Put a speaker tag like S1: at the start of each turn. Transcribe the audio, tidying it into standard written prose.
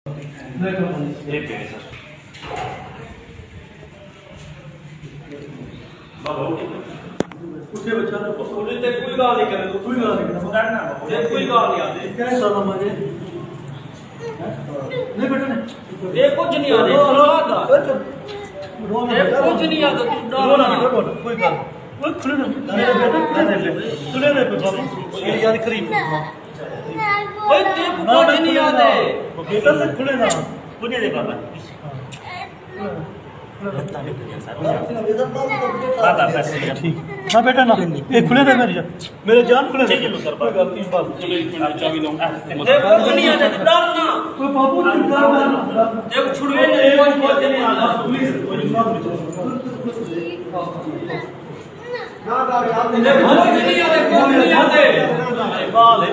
S1: उठे बच्चा उठे ते कोई गाल नहीं करे, कोई गाल नहीं करे, ते कोई गाल नहीं आती। क्या साला मजे नहीं बेटा ने ये कुछ नहीं आते, ये कुछ नहीं आता, तू डरो ना, कोई गाल वो खुले ना खुले ना ये यार करीब ओए ते कुछ नहीं आते बेटा ने खुले ना खुले दे बाबा बाबा बस ठीक ना बेटा ना ये खुले दे मेरे जान खुले दे सर कोई गलती बात चलो एक मिनट चाबी दो देखो तो नहीं आते डर ना कोई बाबू नहीं डर देखो छुड़वे नहीं कोई बोलते नहीं आता ना आपने देखो नहीं आते कोई नहीं आते बाल है